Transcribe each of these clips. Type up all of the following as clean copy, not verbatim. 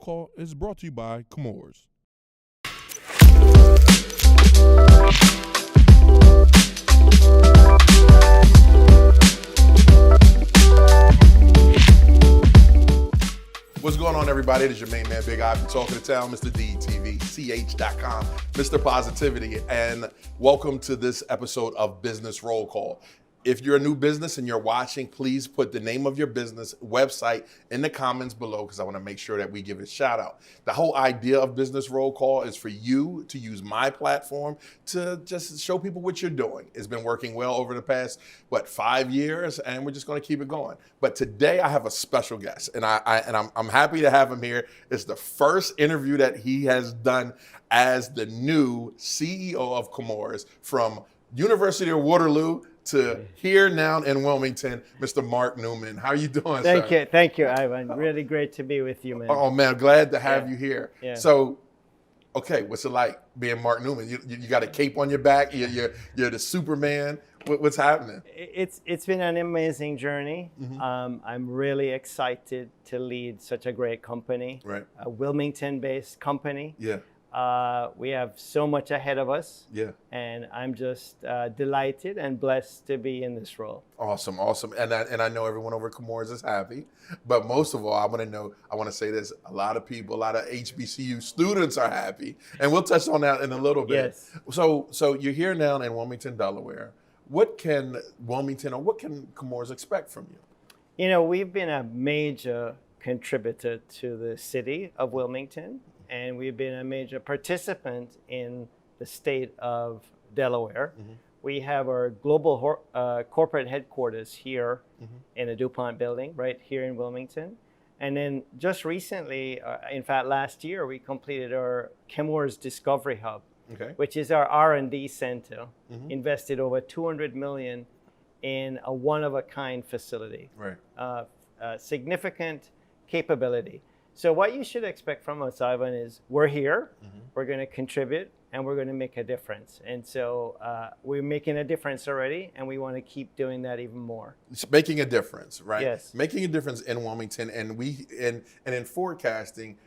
Call is brought to you by Chemours. What's going on, everybody? It is your main man, Big Ivy, talking to town, Mr. DETV, CH.com, Mr. Positivity, and welcome to this episode of Business Roll Call. If you're a new business and you're watching, please put the name of your business website in the comments below because I want to make sure that we give it a shout out. The whole idea of Business Roll Call is for you to use my platform to just show people what you're doing. It's been working well over the past, 5 years, and we're just going to keep it going. But today I have a special guest, and I'm happy to have him here. It's the first interview that he has done as the new CEO of Chemours from University of Waterloo to here now in Wilmington, Mr. Mark Newman. How are you doing, sir? Thank you, Ivan. Really great to be with you, man. Oh man, glad to have you here. Yeah. So, okay, what's it like being Mark Newman? You got a cape on your back. You're the Superman. What's happening? It's been an amazing journey. Mm-hmm. I'm really excited to lead such a great company, right? A Wilmington-based company. Yeah. We have so much ahead of us. Yeah. And I'm just delighted and blessed to be in this role. Awesome. And I know everyone over at Chemours is happy. But most of all, I want to say this. A lot of people, a lot of HBCU students are happy. And we'll touch on that in a little bit. Yes. So you're here now in Wilmington, Delaware. What can Chemours expect from you? You know, we've been a major contributor to the city of Wilmington. And we've been a major participant in the state of Delaware. Mm-hmm. We have our global corporate headquarters here in the DuPont building, right here in Wilmington. And then just recently, in fact, last year, we completed our Chemours Discovery Hub, which is our R&D center, invested over $200 million in a one-of-a-kind facility. Right. Significant capability. So what you should expect from us, Ivan, is we're here, we're going to contribute, and we're going to make a difference. And so we're making a difference already, and we want to keep doing that even more. It's making a difference, right? Yes. Making a difference in Wilmington, and in forecasting,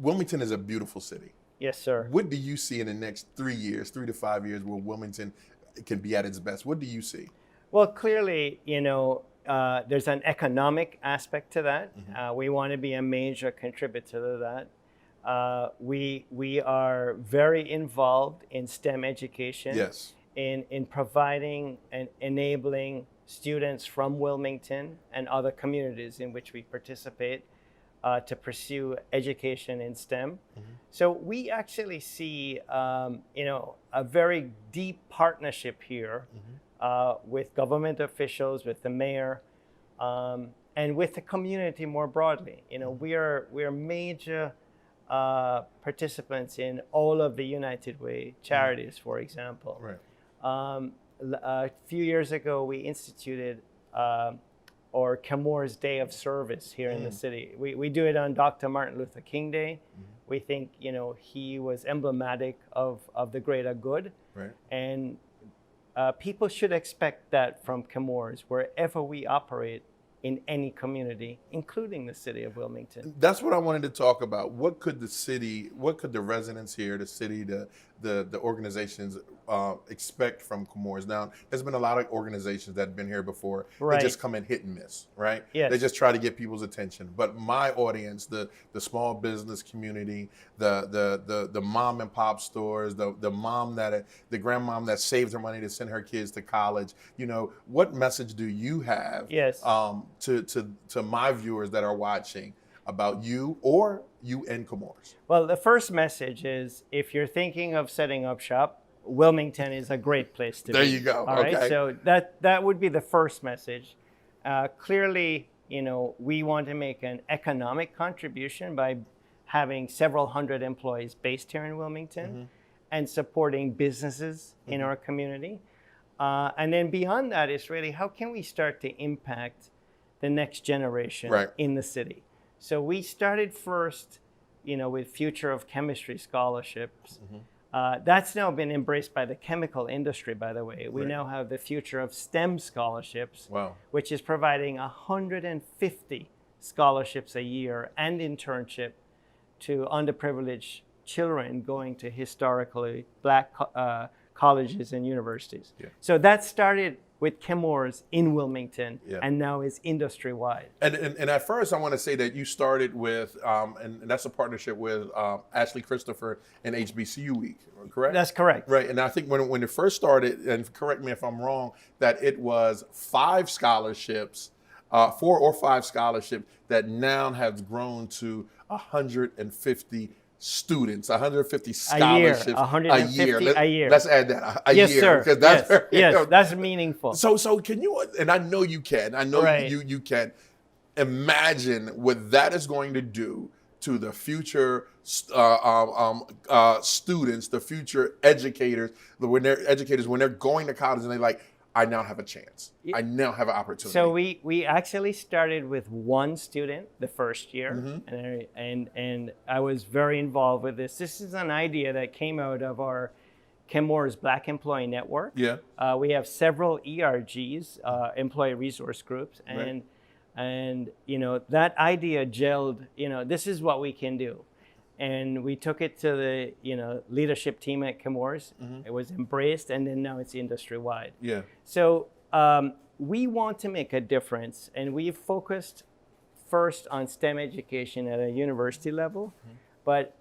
Wilmington is a beautiful city. Yes, sir. What do you see in the next 3 to 5 years where Wilmington can be at its best? What do you see? Well, clearly, there's an economic aspect to that. We want to be a major contributor to that. We are very involved in STEM education. Yes. In providing and enabling students from Wilmington and other communities in which we participate to pursue education in STEM. So we actually see, a very deep partnership here with government officials, with the mayor, and with the community more broadly. We are major participants in all of the United Way charities, for example. Right. A few years ago, we instituted our Chemours Day of Service here in the city. We do it on Dr. Martin Luther King Day. We think, he was emblematic of the greater good. Right. And people should expect that from Chemours wherever we operate in any community, including the city of Wilmington. That's what I wanted to talk about. What could the residents here, the city, the organizations expect from Chemours? Now, there's been a lot of organizations that have been here before. Right. They just come in hit and miss, right? Yes. They just try to get people's attention. But my audience, the small business community, the mom and pop stores, the grandmom that saved her money to send her kids to college, what message do you have? Yes. To my viewers that are watching about you or you and Chemours? Well, the first message is if you're thinking of setting up shop, Wilmington is a great place to be. There you go. All okay. right. So that would be the first message. Clearly, we want to make an economic contribution by having several hundred employees based here in Wilmington and supporting businesses in our community. And then beyond that is really how can we start to impact the next generation in the city. So we started first, with Future of Chemistry scholarships. That's now been embraced by the chemical industry, by the way. We now have the Future of STEM scholarships, which is providing 150 scholarships a year and internship to underprivileged children going to historically black colleges and universities. Yeah. So that started with Chemours in Wilmington, Yeah. and now is industry-wide. And at first, I want to say that you started with, and that's a partnership with Ashley Christopher and HBCU Week, correct? That's correct. Right, and I think when it first started, and correct me if I'm wrong, that it was 5 scholarships, 4 or 5 scholarships that now has grown to 150 students, 150 scholarships a year. Let's add that a yes, year. Sir. Because that's yes, yes, that's meaningful. So can you? And I know you can. I know Right. you can imagine what that is going to do to the future students, the future educators, when they're going to college and they're like, I now have a chance. I now have an opportunity. So we actually started with 1 student the first year, and I was very involved with this. This is an idea that came out of our Chemours Black Employee Network. Yeah. We have several ERGs, employee resource groups, and that idea gelled. This is what we can do. And we took it to the leadership team at Chemours. It was embraced, and then now it's industry-wide. Yeah. So we want to make a difference, and we've focused first on STEM education at a university level, but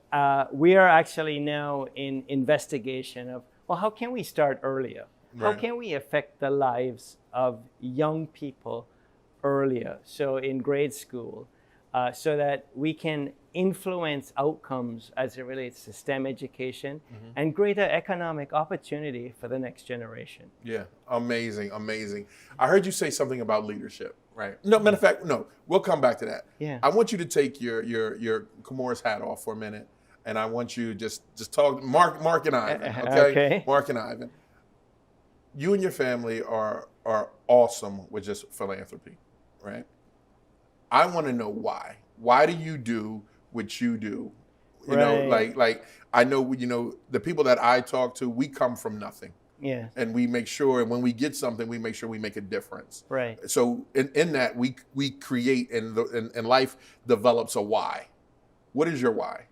we are actually now in investigation of, well, how can we start earlier? How can we affect the lives of young people earlier, so in grade school, so that we can influence outcomes as it relates to STEM education and greater economic opportunity for the next generation. Yeah, amazing. I heard you say something about leadership, right? No, matter of fact, no, we'll come back to that. Yeah. I want you to take your Chemours hat off for a minute, and I want you to just talk, Mark and Ivan, okay? Okay. Mark and Ivan. You and your family are awesome with just philanthropy, right? I want to know why. Why do you do what you do? You know, like I know, the people that I talk to, we come from nothing. Yeah. And we make sure, and when we get something, we make sure we make a difference. Right. So in that, we create, and life develops a why. What is your why?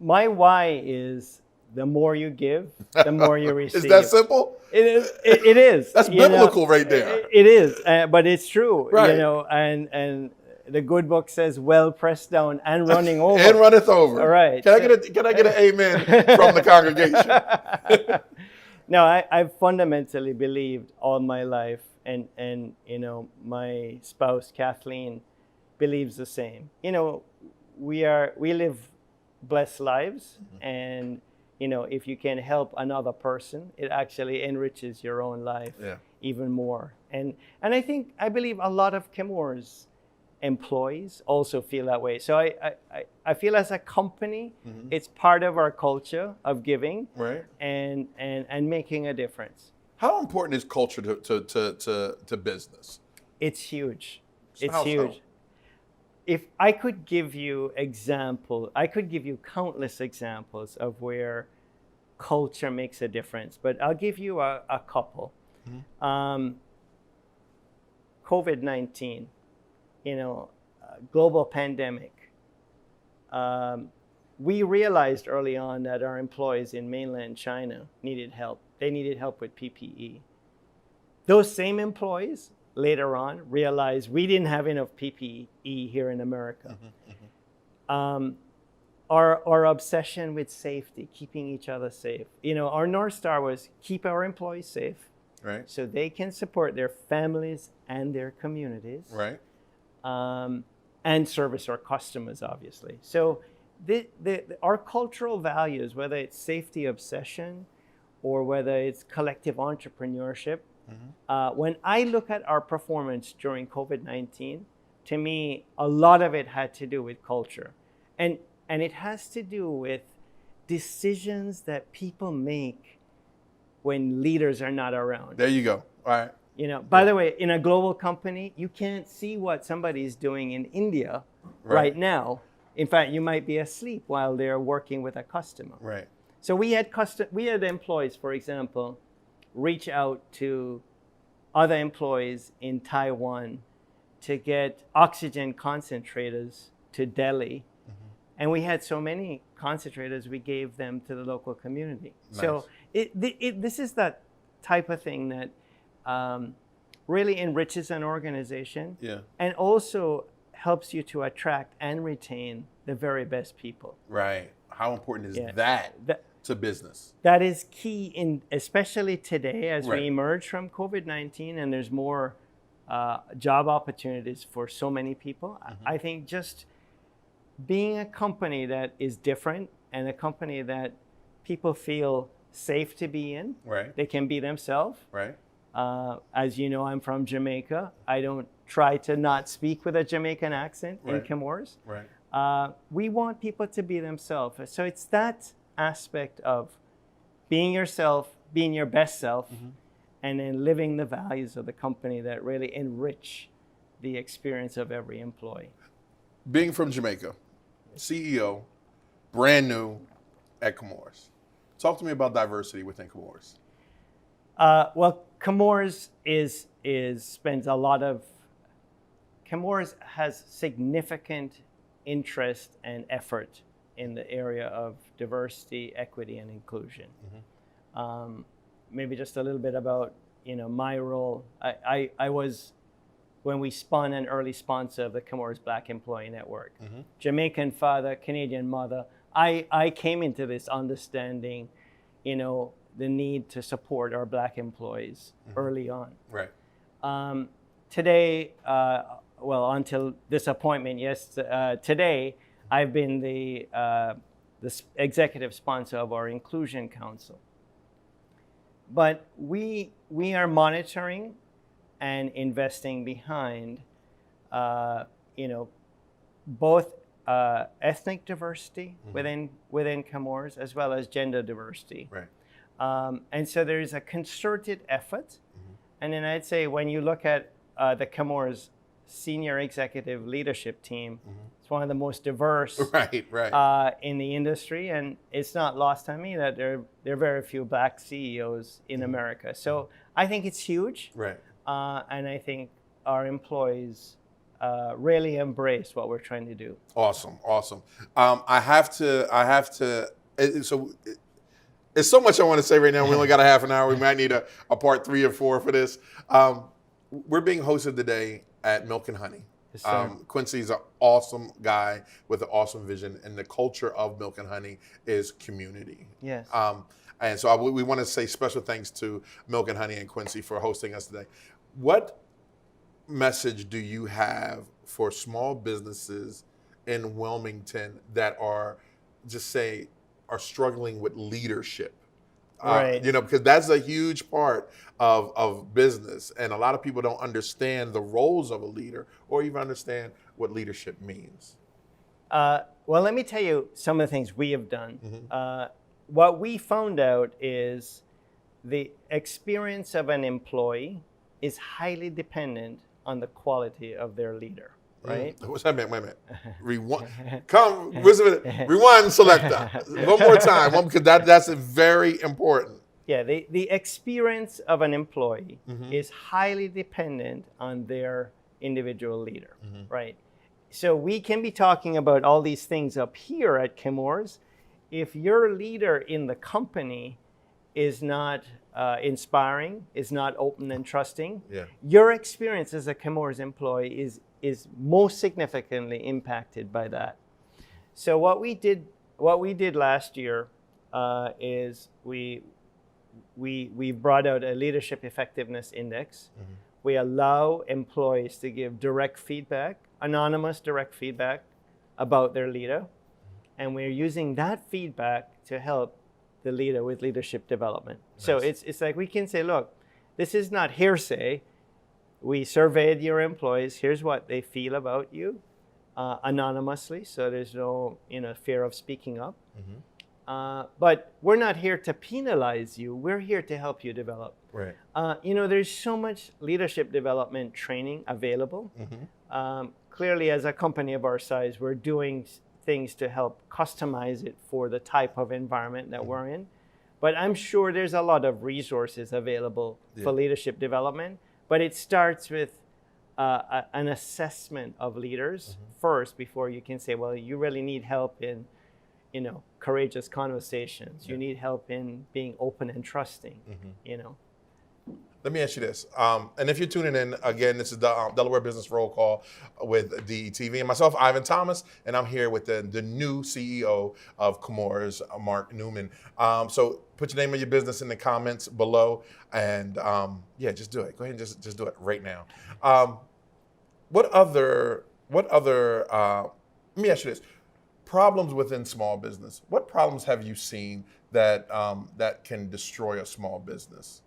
My why is the more you give, the more you receive. Is that simple? It is. It is. That's biblical right there. It is, but it's true. Right. And the good book says, "Well pressed down and running over." And runneth over. All right. Can I get an amen from the congregation? No, I've fundamentally believed all my life, and my spouse Kathleen believes the same. We live blessed lives, and if you can help another person, it actually enriches your own life even more. And I believe a lot of Chemours employees also feel that way. So I feel as a company, it's part of our culture of giving, right, and making a difference. How important is culture to business? It's huge. How huge. so? If I could give you countless examples of where culture makes a difference, but I'll give you a couple. COVID-19, global pandemic. We realized early on that our employees in mainland China needed help. They needed help with PPE. Those same employees later on realized we didn't have enough PPE here in America. Our obsession with safety, keeping each other safe. Our North Star was keep our employees safe, right, so they can support their families and their communities, right, and service our customers, obviously. So our cultural values, whether it's safety obsession or whether it's collective entrepreneurship, when I look at our performance during COVID-19, to me, a lot of it had to do with culture. And it has to do with decisions that people make when leaders are not around. There you go. All right. By the way, in a global company, you can't see what somebody's doing in India right now. In fact, you might be asleep while they're working with a customer. Right. So we had employees, for example, reach out to other employees in Taiwan to get oxygen concentrators to Delhi And we had so many concentrators, we gave them to the local community. Nice. So this is that type of thing that really enriches an organization, and also helps you to attract and retain the very best people. Right. How important is that to business? That is key, especially today as we emerge from COVID-19 and there's more job opportunities for so many people. I think just being a company that is different and a company that people feel safe to be in, they can be themselves. Right. As you know, I'm from Jamaica. I don't try to not speak with a Jamaican accent in Chemours. Right. We want people to be themselves. So it's that aspect of being yourself, being your best self, and then living the values of the company that really enrich the experience of every employee. Being from Jamaica, CEO, brand new at Chemours. Talk to me about diversity within Chemours. Well, Chemours Chemours has significant interest and effort in the area of diversity, equity, and inclusion. Maybe just a little bit about my role. I was, when we spun, an early sponsor of the Chemours Black Employee Network. Jamaican father, Canadian mother. I came into this understanding, the need to support our Black employees early on. Right. Today, until this appointment, today, I've been the executive sponsor of our Inclusion Council. But we are monitoring and investing behind, both ethnic diversity within Chemours as well as gender diversity. Right. And so there's a concerted effort. And then I'd say when you look at the Chemours senior executive leadership team, it's one of the most diverse in the industry. And it's not lost on me that there are very few Black CEOs in America. So I think it's huge. Right. And I think our employees really embrace what we're trying to do. Awesome. I have to. So there's so much I want to say right now. We only got a half an hour. We might need a part 3 or 4 for this. We're being hosted today at Milk and Honey. Yes, Quincy's an awesome guy with an awesome vision, and the culture of Milk and Honey is community. Yes. And so we want to say special thanks to Milk and Honey and Quincy for hosting us today. What message do you have for small businesses in Wilmington that are struggling with leadership? Right. Because that's a huge part of business, and a lot of people don't understand the roles of a leader or even understand what leadership means. Well, let me tell you some of the things we have done. What we found out is the experience of an employee is highly dependent on the quality of their leader. Right? What's that mean? Wait a minute. Rewind. Rewind selector. One more time, because that's very important. Yeah, the experience of an employee is highly dependent on their individual leader, right? So we can be talking about all these things up here at Chemours. If your leader in the company is not inspiring, is not open and trusting, your experience as a Chemours employee is most significantly impacted by that. So what we did last year is we brought out a leadership effectiveness index. We allow employees to give direct feedback, anonymous direct feedback about their leader, and we're using that feedback to help the leader with leadership development. Nice. So it's like we can say, look, this is not hearsay. We surveyed your employees. Here's what they feel about you, anonymously, so there's no fear of speaking up. But we're not here to penalize you. We're here to help you develop. Right. There's so much leadership development training available. Clearly, as a company of our size, we're doing things to help customize it for the type of environment that we're in. But I'm sure there's a lot of resources available for leadership development. But it starts with an assessment of leaders first before you can say, well, you really need help in, courageous conversations. You need help in being open and trusting, Let me ask you this. And if you're tuning in, again, this is the Delaware Business Role Call with DETV and myself, Ivan Thomas, and I'm here with the new CEO of Chemours, Mark Newman. So put your name of your business in the comments below, and just do it. Go ahead and just do it right now. What other? Let me ask you this: problems within small business. What problems have you seen that that can destroy a small business?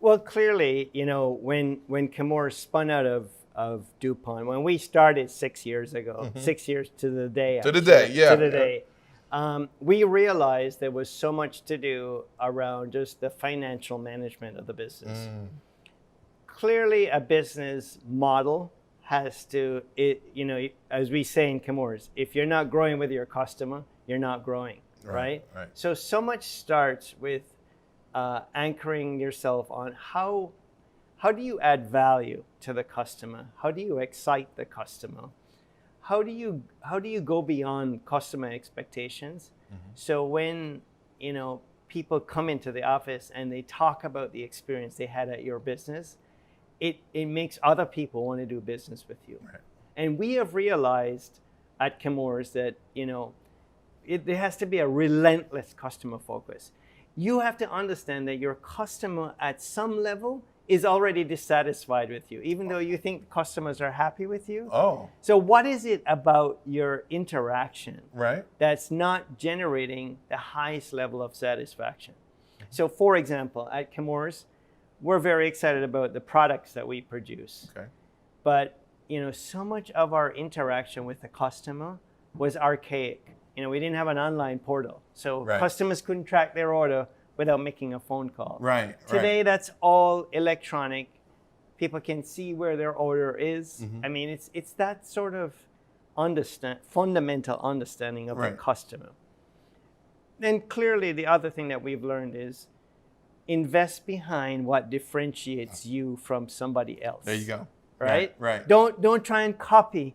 Well, clearly, when Chemours spun out of DuPont, when we started 6 years ago, 6 years to the day. To the day. We realized there was so much to do around just the financial management of the business. Clearly, a business model has to, as we say in Chemours, if you're not growing with your customer, you're not growing, right? So much starts with anchoring yourself on how do you add value to the customer? How do you excite the customer? How do you go beyond customer expectations? So when people come into the office and they talk about the experience they had at your business, it makes other people want to do business with you. And we have realized at Chemours that there has to be a relentless customer focus. You have to understand that your customer at some level is already dissatisfied with you, even though you think customers are happy with you. So what is it about your interaction that's not generating the highest level of satisfaction? So for example, at Chemours, we're very excited about the products that we produce. But so much of our interaction with the customer was archaic. We didn't have an online portal, so customers couldn't track their order without making a phone call. Today, that's all electronic. People can see where their order is. I mean, it's that sort of fundamental understanding of the customer. Then clearly, the other thing that we've learned is invest behind what differentiates you from somebody else. There you go. Right. Don't try and copy.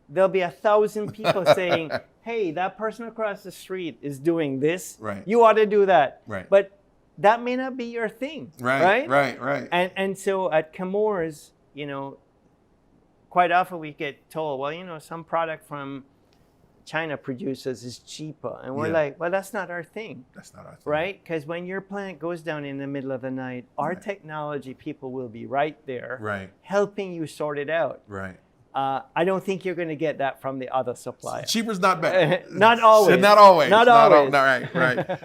There'll be 1,000 people saying, hey, that person across the street is doing this. You ought to do that. But that may not be your thing. Right. And so at Chemours, quite often we get told, well, some product from China produces is cheaper. And we're like, well, that's not our thing. Right? Because when your plant goes down in the middle of the night, our technology people will be right there helping you sort it out. I don't think you're going to get that from the other supplier. Cheaper's not bad. Not always. Not always.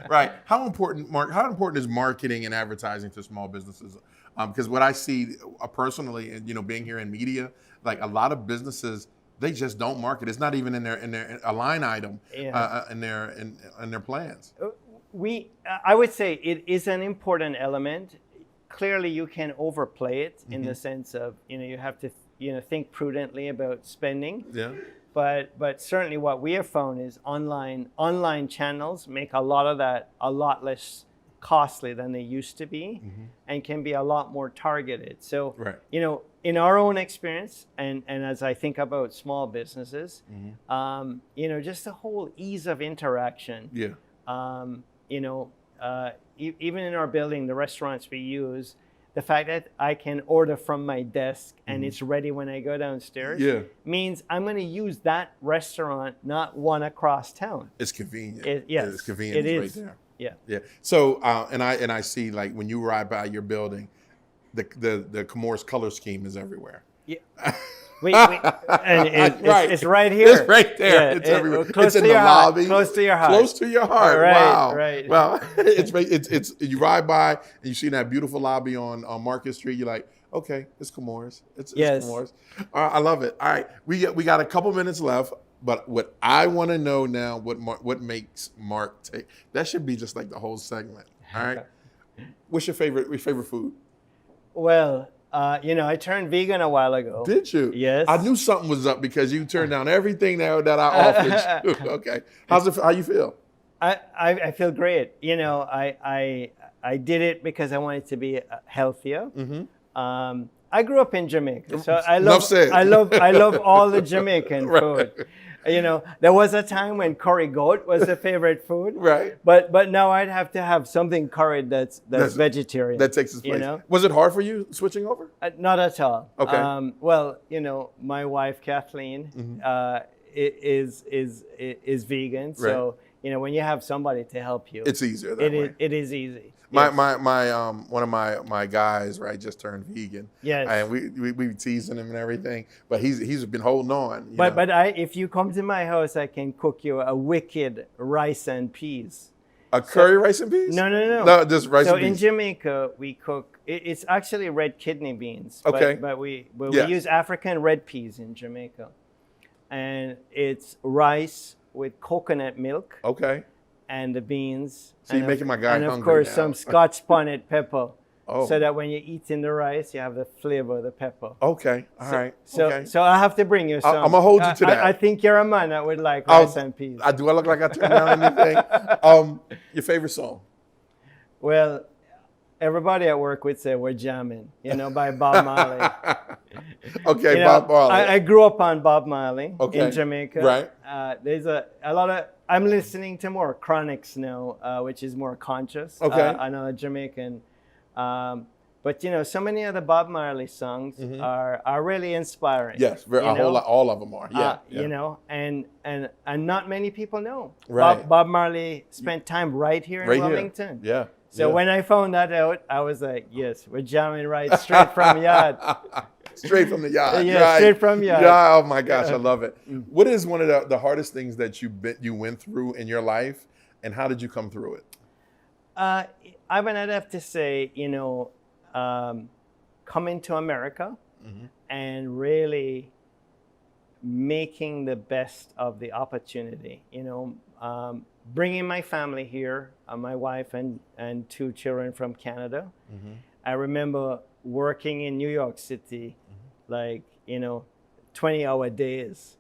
Right. How important is marketing and advertising to small businesses? Because what I see personally, and being here in media, like a lot of businesses, they just don't market. It's not even in their a line item in their plans. I would say it is an important element. Clearly, you can overplay it in the sense of you have to think prudently about spending. But certainly what we have found is online channels make a lot of that a lot less costly than they used to be and can be a lot more targeted. So, in our own experience and as I think about small businesses, just the whole ease of interaction. Even in our building, the restaurants we use, the fact that I can order from my desk and it's ready when I go downstairs means I'm going to use that restaurant, not one across town. It's convenient. It's convenient. It is. Right there. Yeah. So and I see, like, when you ride by your building, the Chemours color scheme is everywhere. It's right here. It's right there. It's everywhere. It's in the lobby. Close to your heart. Close to your heart. Right. Wow. It's you ride by and you see that beautiful lobby on Market Street. You're like, okay, it's Chemours. It's Chemours. I love it. All right, we got a couple minutes left. But what I want to know now, what makes Mark take? That should be just like the whole segment. All right. What's your favorite food? Well, I turned vegan a while ago. Did you? Yes. I knew something was up because you turned down everything that I offered you. Okay. How you feel? I feel great. I did it because I wanted to be healthier. I grew up in Jamaica, so Enough said. I love all the Jamaican Right. food. You know, there was a time when curry goat was the favorite food. Right. But now I'd have to have something curried that's vegetarian. That takes its place. You know? Was it hard for you switching over? Not at all. Okay. Well, you know, my wife Kathleen is vegan, so you know when you have somebody to help you, It's easier that way. It is easy. My Yes. one of my guys, right, just turned vegan. Yes. And we teasing him and everything, but he's been holding on. you But know? but if you come to my house, I can cook you a wicked rice and peas. A curry rice and peas? No. No, just rice So and in peas. Jamaica, we cook. It's actually red kidney beans. Okay. But we Yes. use African red peas in Jamaica, and it's rice with coconut milk Okay. and the beans. So you're making my guy and of hungry course now. some Scotch bonnet pepper, Oh. so that when you eat in the rice, you have the flavor of the pepper. Okay. All right. So okay. so I have to bring you some. I'ma hold you to that. I think you're a man that would like I'll- rice and peas. Do I look like I turned down anything? Your favorite song? Well, everybody at work would say we're jamming, you know, by Bob Marley. Okay, You know, Bob Marley. I grew up on Bob Marley Okay. in Jamaica. Right. There's a lot of, I'm listening to more Chronics now, which is more conscious. Okay. Another Jamaican. But you know, so many of the Bob Marley songs are really inspiring. Yes, you know? all of them are. Yeah. You know, and not many people know. Right. Bob Marley spent time right here in Right here. Wilmington. Yeah. So yeah. when I found that out, I was like, yes, we're jamming right straight from yard. Straight from the yard. Yeah, right. straight from yard. Yeah, oh my gosh, I love it. What is one of the hardest things that you went through in your life, and how did you come through it? I'd have to say, you know, coming to America and really making the best of the opportunity, you know, bringing my family here, my wife and 2 children from Canada. I remember working in New York City, like, you know, 20-hour days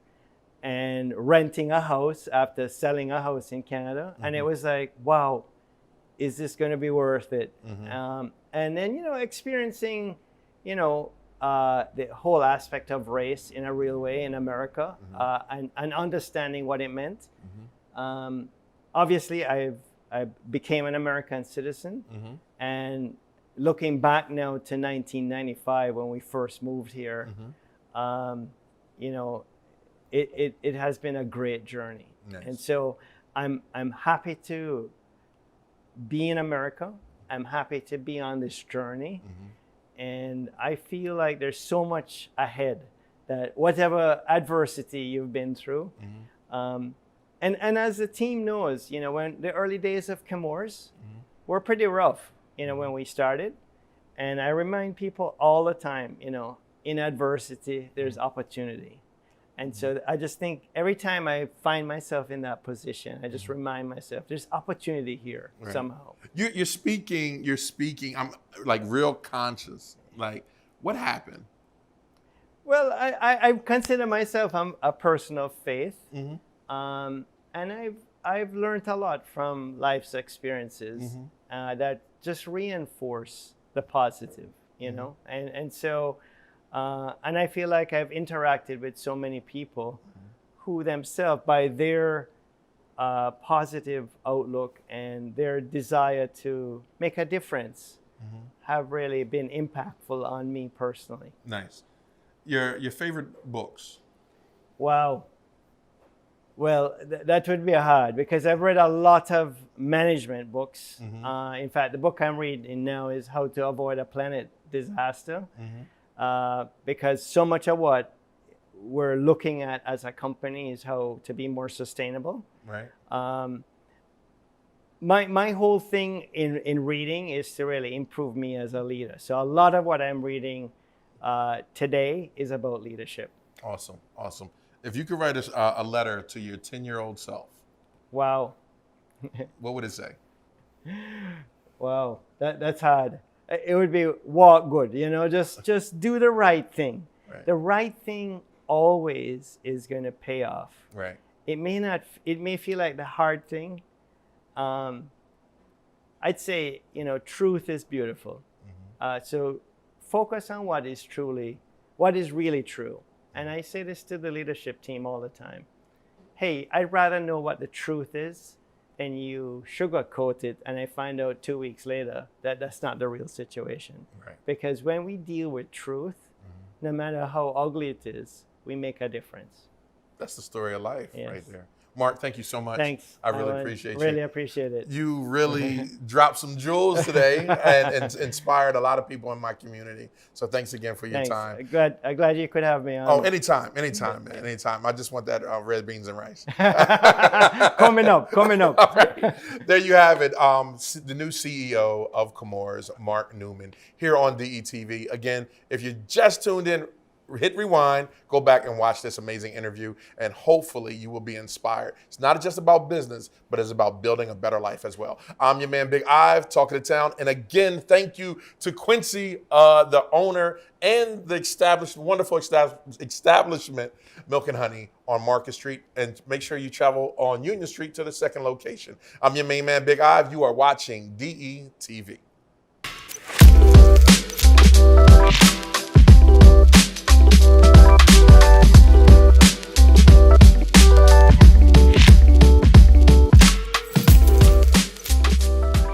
and renting a house after selling a house in Canada. And it was like, wow, is this going to be worth it? And then, you know, experiencing, you know, the whole aspect of race in a real way in America and understanding what it meant. Obviously, I became an American citizen. And looking back now to 1995 when we first moved here, you know, it has been a great journey. Nice. And so I'm happy to be in America. I'm happy to be on this journey. And I feel like there's so much ahead that whatever adversity you've been through, and as the team knows, you know, when the early days of Chemours were pretty rough, you know, when we started. And I remind people all the time, you know, in adversity, there's opportunity. And so I just think every time I find myself in that position, I just remind myself there's opportunity here somehow. You're speaking. I'm like real conscious. Like, what happened? Well, I consider myself a person of faith, and I've learned a lot from life's experiences that just reinforce the positive, you know, and so. And I feel like I've interacted with so many people who themselves, by their positive outlook and their desire to make a difference, have really been impactful on me personally. Nice. Your favorite books? Wow. Well, that would be hard because I've read a lot of management books. In fact, the book I'm reading now is How to Avoid a Planet Disaster. Because so much of what we're looking at as a company is how to be more sustainable. Right. My whole thing in reading is to really improve me as a leader. So a lot of what I'm reading today is about leadership. Awesome. Awesome. If you could write a letter to your 10-year-old self, Wow. what would it say? Wow. That's hard. It would be walk good, you know, just do the right thing. Right. The right thing always is going to pay off. Right. It may feel like the hard thing. I'd say, you know, truth is beautiful. So focus on what is really true. And I say this to the leadership team all the time. Hey, I'd rather know what the truth is than you sugarcoat it and I find out 2 weeks later that that's not the real situation. Right. Because when we deal with truth, no matter how ugly it is, we make a difference. That's the story of life Yes. right there. Mark, thank you so much. Thanks. I really appreciate you. Really appreciate it. You really dropped some jewels today and inspired a lot of people in my community. So thanks again for your time. I'm glad you could have me on. Oh, anytime, man, anytime. I just want that red beans and rice. Coming up. Right. There you have it. The new CEO of Chemours, Mark Newman, here on DETV. Again, if you just tuned in, hit rewind, go back and watch this amazing interview, and hopefully you will be inspired. It's not just about business, but it's about building a better life as well. I'm your man, Big Ive, talking to town. And again, thank you to Quincy, the owner, and the wonderful establishment, Milk and Honey on Market Street. And make sure you travel on Union Street to the second location. I'm your main man, Big Ive. You are watching DETV.